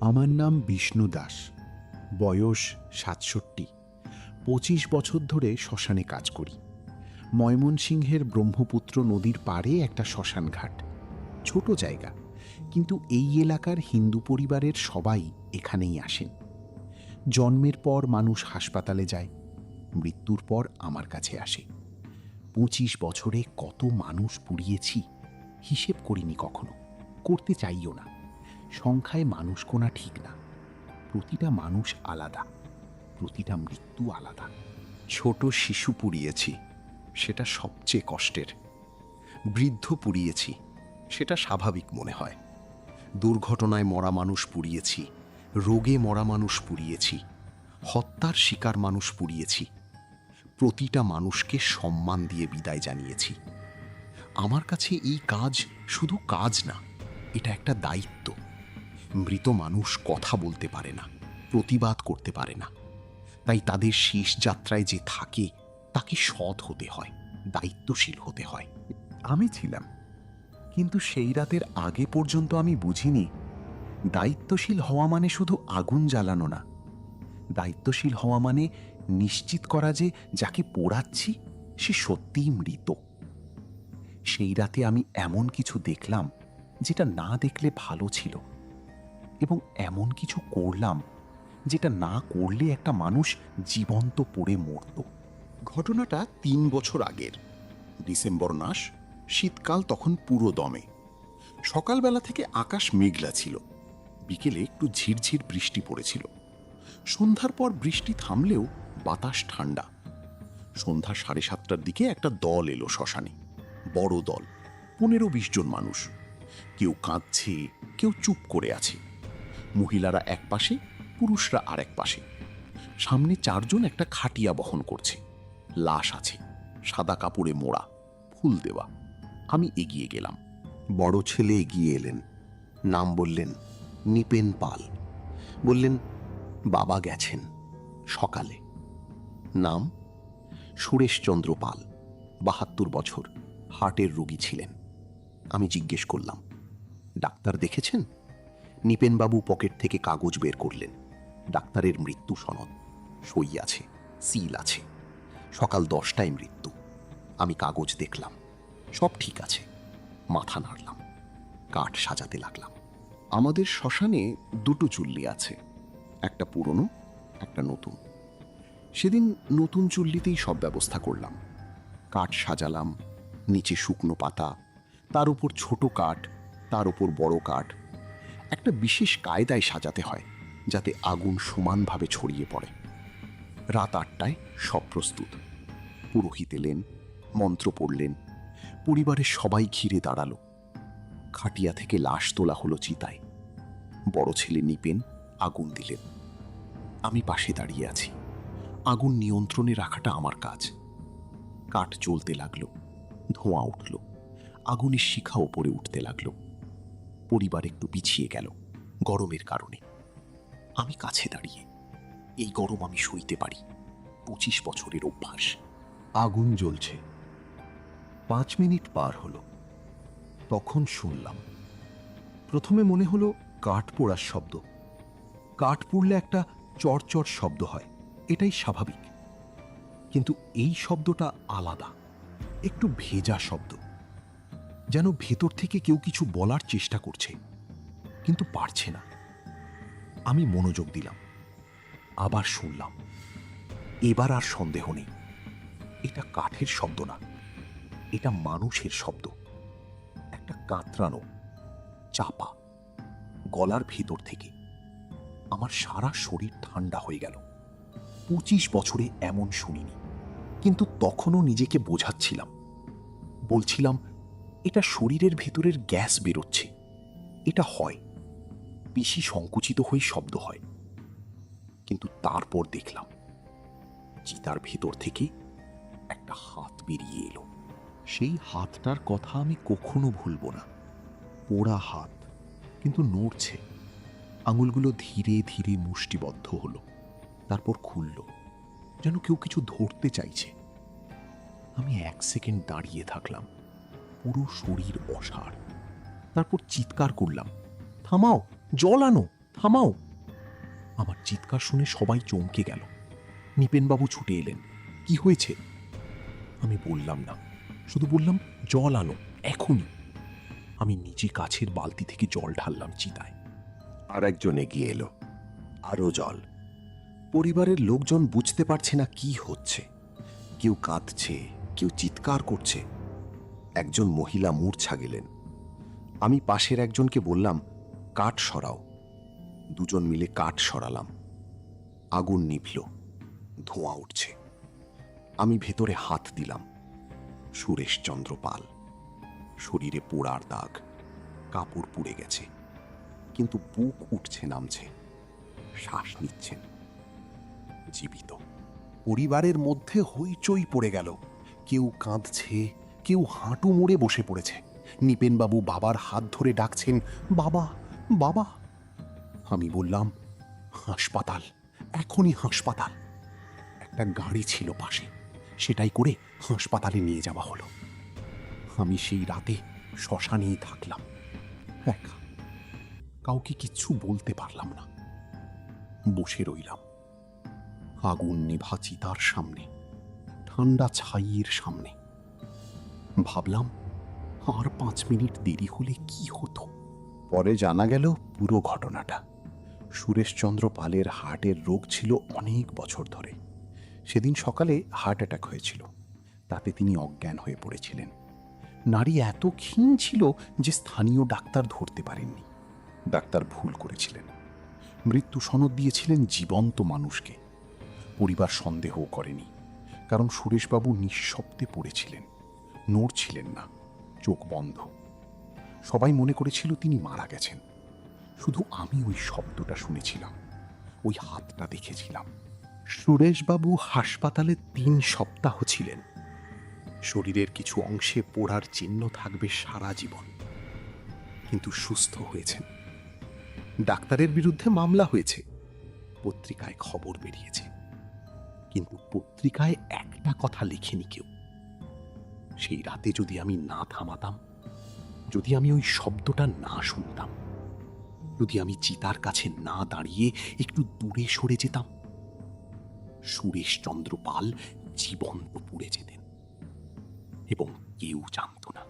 আমার নাম বিষ্ণু দাস। বয়স ৬৭। ২৫ বছর ধরে শ্মশানে কাজ করি। ময়মনসিংহের ব্রহ্মপুত্র নদীর পাড়ে একটা শ্মশান ঘাট। ছোট জায়গা, কিন্তু এই এলাকার হিন্দু পরিবারের সবাই এখানেই আসেন। জন্মের পর মানুষ হাসপাতালে যায়, মৃত্যুর পর আমার কাছে আসে। ২৫ বছরে কত মানুষ পুড়িয়েছি হিসেব করিনি কখনো, করতে চাইও না। সংখ্যায় মানুষ গোনা ঠিক না। প্রতিটা মানুষ আলাদা, প্রতিটা মৃত্যু আলাদা। ছোট শিশু পুড়িয়েছি, সেটা সবচেয়ে কষ্টের। বৃদ্ধ পুড়িয়েছি, সেটা স্বাভাবিক মনে হয়। দুর্ঘটনায় মরা মানুষ পুড়িয়েছি, রোগে মরা মানুষ পুড়িয়েছি, হত্যার শিকার মানুষ পুড়িয়েছি। প্রতিটা মানুষকে সম্মান দিয়ে বিদায় জানিয়েছি। আমার কাছে এই কাজ শুধু কাজ না, এটা একটা দায়িত্ব। মৃত মানুষ কথা বলতে পারে না, প্রতিবাদ করতে পারে না। তাই তাদের শেষ যাত্রায় যে থাকে তাকে সৎ হতে হয়, দায়িত্বশীল হতে হয়। আমি ছিলাম, কিন্তু সেই রাতের আগে পর্যন্ত আমি বুঝিনি দায়িত্বশীল হওয়া মানে শুধু আগুন জ্বালানো না। দায়িত্বশীল হওয়া মানে নিশ্চিত করা যে যাকে পোড়াচ্ছি সে সত্যিই মৃত। সেই রাতে আমি এমন কিছু দেখলাম যেটা না দেখলে ভালো ছিল, এবং এমন কিছু করলাম যেটা না করলে একটা মানুষ জীবন্ত পড়ে মরত। ঘটনাটা ৩ বছর আগের। ডিসেম্বর মাস, শীতকাল তখন পুরো দমে। সকালবেলা থেকে আকাশ মেঘলা ছিল, বিকেলে একটু ঝিরঝির বৃষ্টি পড়েছিল। সন্ধ্যার পর বৃষ্টি থামলেও বাতাস ঠান্ডা। সন্ধ্যা ৭:৩০টার দিকে একটা দল এলো শ্মশানে, বড় দল, ১৫-২০ জন মানুষ। কেউ কাঁদছে, কেউ চুপ করে আছে। মহিলারা এক পাশে, পুরুষরা আর এক পাশে। সামনে ৪ জন একটা খাটিয়া বহন করছে। লাশ আছে, সাদা কাপড়ে মোড়া, ফুল দেওয়া। আমি এগিয়ে গেলাম। বড় ছেলে এগিয়ে এলেন, নাম বললেন নিপেন পাল। বললেন বাবা গেছেন সকালে। নাম সুরেশচন্দ্র পাল, ৭২ বছর, হার্টের রোগী ছিলেন। আমি জিজ্ঞেস করলাম, ডাক্তার দেখেছেন? নিপেনবাবু পকেট থেকে কাগজ বের করলেন। ডাক্তারের মৃত্যু সনদ, সই আছে, সিল আছে। সকাল 10টায় মৃত্যু। আমি কাগজ দেখলাম, সব ঠিক আছে। মাথা নাড়লাম, কাঠ সাজাতে লাগলাম। আমাদের শ্মশানে 2টো চুল্লি আছে, একটা পুরনো, একটা নতুন। সেদিন নতুন চুল্লিতেই সব ব্যবস্থা করলাম। কাঠ সাজালাম, নিচে শুকনো পাতা, তার উপর ছোট কাঠ, তার উপর বড় কাঠ। একটা বিশেষ কায়দায় সাজাতে হয় যাতে আগুন সমানভাবে ছড়িয়ে পড়ে। রাত 8টায় সব প্রস্তুত। পুরোহিত এলেন, মন্ত্র পড়লেন, পরিবারের সবাই ঘিরে দাঁড়ালো। খাটিয়া থেকে লাশ তোলা হলো চিতায়। বড় ছেলে নিপেন আগুন দিলেন। আমি পাশে দাঁড়িয়ে আছি। আগুন নিয়ন্ত্রণে রাখাটা আমার কাজ। কাঠ জ্বলতে লাগলো, ধোঁয়া উঠল, আগুনের শিখা ওপরে উঠতে লাগলো। পরিবার একটু পিছিয়ে গেল গরমের কারণে। আমি কাছে দাঁড়িয়ে, এই গরম আমি সইতে পারি, 25 বছরের অভ্যাস। আগুন জ্বলছে। 5 মিনিট পার হলো, তখন শুনলাম। প্রথমে মনে হলো কাঠ পোড়ার শব্দ। কাঠ পুড়লে একটা চড়চড় শব্দ হয়, এটাই স্বাভাবিক। কিন্তু এই শব্দটা আলাদা, একটু ভেজা শব্দ, যেন ভেতর থেকে কেউ কিছু বলার চেষ্টা করছে কিন্তু পারছে না। আমি মনোযোগ দিলাম, আবার শুনলাম। এবার আর সন্দেহ নেই, এটা কাঠের শব্দ না, এটা মানুষের শব্দ। একটা কাতরানো, চাপা, গলার ভেতর থেকে। আমার সারা শরীর ঠান্ডা হয়ে গেল। 25 বছরে এমন শুনিনি। কিন্তু তখনও নিজেকে বোঝাচ্ছিলাম, বলছিলাম এটা শরীরের ভেতরের গ্যাস বেরোচ্ছে, এটা হয়, পেশি সংকুচিত হয়ে শব্দ হয়। কিন্তু তারপর দেখলাম চিতার ভেতর থেকে একটা হাত বেরিয়ে এলো। সেই হাতটার কথা আমি কখনো ভুলব না। পোড়া হাত, কিন্তু নড়ছে। আঙুলগুলো ধীরে ধীরে মুষ্টিবদ্ধ হলো, তারপর খুলল, যেন কেউ কিছু ধরতে চাইছে। আমি 1 সেকেন্ড দাঁড়িয়ে থাকলাম, পুরো শরীর অসাড়। তারপর চিৎকার করলাম, থামাও, জল আনো। থামাও! আমার চিৎকার শুনে সবাই চমকে গেল। নিপেনবাবু ছুটে এলেন। কি হয়েছে? আমি বললাম না, শুধু বললাম, জল আনো এখনই। আমি নিজে কাছের বালতি থেকে জল ঢাললাম চিতায়। আর একজন এগিয়ে এলো, আরো জল। পরিবারের লোকজন বুঝতে পারছে না কি হচ্ছে। কেউ কাঁদছে, কেউ চিৎকার করছে। একজন মহিলা মূর্ছা গেলেন। আমি পাশের একজনকে বললাম, কাঠ সরাও। দুজন মিলে কাঠ সরালাম। আগুন নিভল, ধোঁয়া উঠছে। আমি ভেতরে হাত দিলাম। সুরেশচন্দ্র পাল, শরীরে পোড়ার দাগ, কাপড় পুড়ে গেছে, কিন্তু বুক উঠছে নামছে, শ্বাস নিচ্ছেন, জীবিত। পরিবারের মধ্যে হইচই পড়ে গেল। কেউ কাঁদছে, কেউ হাঁটু মুড়ে বসে পড়েছে। নিপেনবাবু বাবার হাত ধরে ডাকছেন, বাবা, বাবা। আমি বললাম, হাসপাতাল, এখনই হাসপাতাল। একটা গাড়ি ছিল পাশে, সেটাই করে হাসপাতালে নিয়ে যাওয়া হলো। আমি সেই রাতে শ্মশানেই থাকলাম, একা। কাউকে কিচ্ছু বলতে পারলাম না। বসে রইলাম আগুন নিভা চিতার সামনে, ঠান্ডা ছাইয়ের সামনে। ভাবলাম, আর 5 মিনিট দেরি হলে কি হতো। পরে জানা গেল পুরো ঘটনাটা। সুরেশচন্দ্র পালের হার্টের রোগ ছিল অনেক বছর ধরে। সেদিন সকালে হার্ট অ্যাটাক হয়েছিল, তাতে তিনি অজ্ঞান হয়ে পড়েছিলেন। নারী এত ক্ষীণ ছিল যে স্থানীয় ডাক্তার ধরতে পারেননি। ডাক্তার ভুল করেছিলেন, মৃত্যু সনদ দিয়েছিলেন জীবন্ত মানুষকে। পরিবার সন্দেহও করেনি, কারণ সুরেশবাবু নিঃশব্দে পড়েছিলেন, নড়ছিলেন না, চোখ বন্ধ। সবাই মনে করেছিল তিনি মারা গেছেন। শুধু আমি ওই শব্দটা শুনেছিলাম, ওই হাতটা দেখেছিলাম। সুরেশবাবু হাসপাতালে 3 সপ্তাহ ছিলেন। শরীরের কিছু অংশে পোড়ার চিহ্ন থাকবে সারা জীবন, কিন্তু সুস্থ হয়েছেন। ডাক্তারের বিরুদ্ধে মামলা হয়েছে, পত্রিকায় খবর বেরিয়েছে, কিন্তু পত্রিকায় একটা কথা লেখেনি কেউ। সেই রাতে যদি আমি না থামাতাম, যদি আমি ওই শব্দটা না শুনতাম, যদি আমি চিতার কাছে না দাঁড়িয়ে একটু দূরে সরে যেতাম, সুরেশচন্দ্র পাল জীবন্ত পুড়ে যেতেন এবং কেউ জানত না।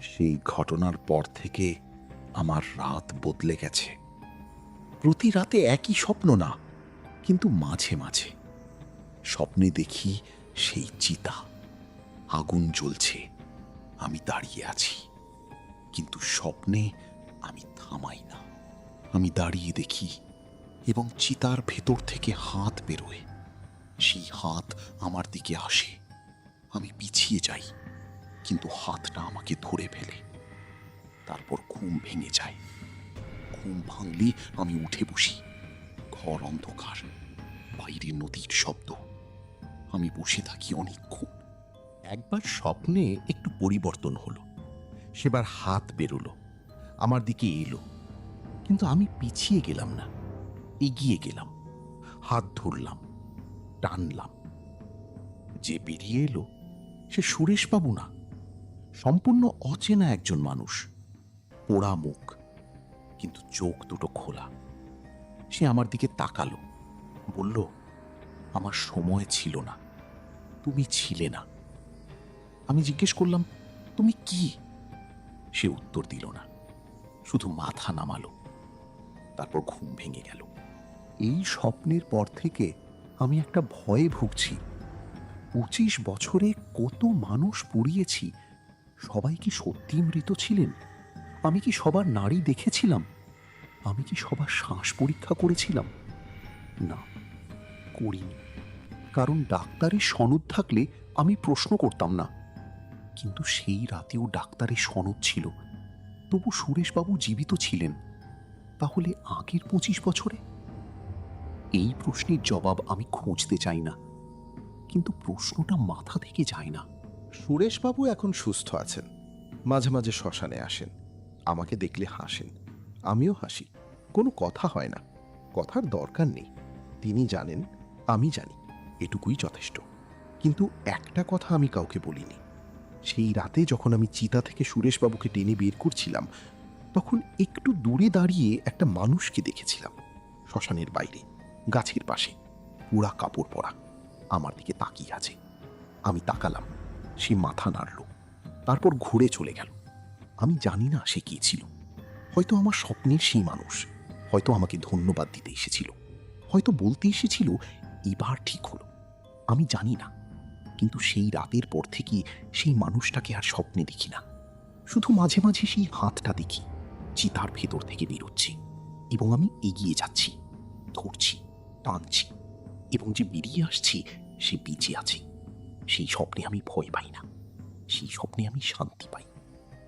সেই ঘটনার পর থেকে আমার রাত বদলে গেছে। প্রতি রাতে একই স্বপ্ন না, কিন্তু মাঝে মাঝে স্বপ্নে দেখি সেই চিতা, আগুন জ্বলছে, আমি দাঁড়িয়ে আছি, কিন্তু স্বপ্নে আমি থামাই না। আমি দাঁড়িয়ে দেখি এবং চিতার ভেতর থেকে হাত বেরোয়। সেই হাত আমার দিকে আসে, আমি পিছিয়ে যাই, কিন্তু হাতটা আমাকে ধরে ফেলে। তারপর ঘুম ভেঙে যায়। ঘুম ভাঙলে আমি উঠে বসি। ঘর অন্ধকার, বাইরে নদীর শব্দ। আমি বসে থাকি অনেকক্ষণ। একবার স্বপ্নে একটু পরিবর্তন হলো। সেবার হাত বেরোলো, আমার দিকে এলো, কিন্তু আমি পিছিয়ে গেলাম না, এগিয়ে গেলাম, হাত ধরলাম, টানলাম। যে বেরিয়ে এলো সে সুরেশবাবু না, সম্পূর্ণ অচেনা একজন মানুষ। পোড়া মুখ, কিন্তু চোখ দুটো খোলা। সে আমার দিকে তাকালো, বলল, আমার সময় ছিল না, তুমি ছিলে না। আমি জিজ্ঞেস করলাম, তুমি কি? সে উত্তর দিল না, শুধু মাথা নামালো। তারপর ঘুম ভেঙে গেল। এই স্বপ্নের পর থেকে আমি একটা ভয়ে ভুগছি। 25 বছরে কত মানুষ পুড়িয়েছি, সবাই কি সত্যি মৃত ছিলেন? আমি কি সবার নাড়ি দেখেছিলাম? আমি কি সবার শ্বাস পরীক্ষা করেছিলাম? না, করিনি। কারণ ডাক্তারের সনদ থাকলে আমি প্রশ্ন করতাম না। কিন্তু সেই রাতেও ডাক্তারের সনদ ছিল, তবু সুরেশবাবু জীবিত ছিলেন। তাহলে আগের 25 বছরে? এই প্রশ্নের জবাব আমি খুঁজতে চাই না, কিন্তু প্রশ্নটা মাথা থেকে যায় না। সুরেশবাবু এখন সুস্থ আছেন, মাঝে মাঝে শ্মশানে আসেন, আমাকে দেখলে হাসেন, আমিও হাসি। কোনো কথা হয় না, কথার দরকার নেই। তিনি জানেন, আমি জানি, এটুকুই যথেষ্ট। কিন্তু একটা কথা আমি কাউকে বলিনি। সেই রাতে যখন আমি চিতা থেকে সুরেশবাবুকে টেনে বের করছিলাম, তখন একটু দূরে দাঁড়িয়ে একটা মানুষকে দেখেছিলাম, শ্মশানের বাইরে গাছের পাশে, পুরা কাপড় পরা, আমার দিকে তাকিয়ে আছে। আমি তাকালাম, সে মাথা নাড়ল, তারপর ঘুরে চলে গেল। আমি জানি না সে কে ছিল। হয়তো আমার স্বপ্নের সেই মানুষ, হয়তো আমাকে ধন্যবাদ দিতে এসেছিল, হয়তো বলতে এসেছিল এবার ঠিক হলো। আমি জানি না, কিন্তু সেই রাতের পর থেকে সেই মানুষটাকে আর স্বপ্নে দেখি না। শুধু মাঝে মাঝে সেই হাতটা দেখি, চিতার ভেতর থেকে বেরোচ্ছে, এবং আমি এগিয়ে যাচ্ছি, ধরছি, টানছি, এবং যে বেরিয়ে আসছি সে বেঁচে আছে। সেই স্বপ্নে আমি ভয় পাই না, সেই স্বপ্নে আমি শান্তি পাই,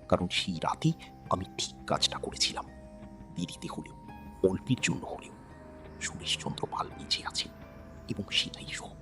কারণ সেই রাতে আমি ঠিক কাজটা করেছিলাম। দেরিতে হলেও, অল্পের জন্য হলেও সুরেশচন্দ্র পাল বেঁচে আছে, এবং সেটাই সব।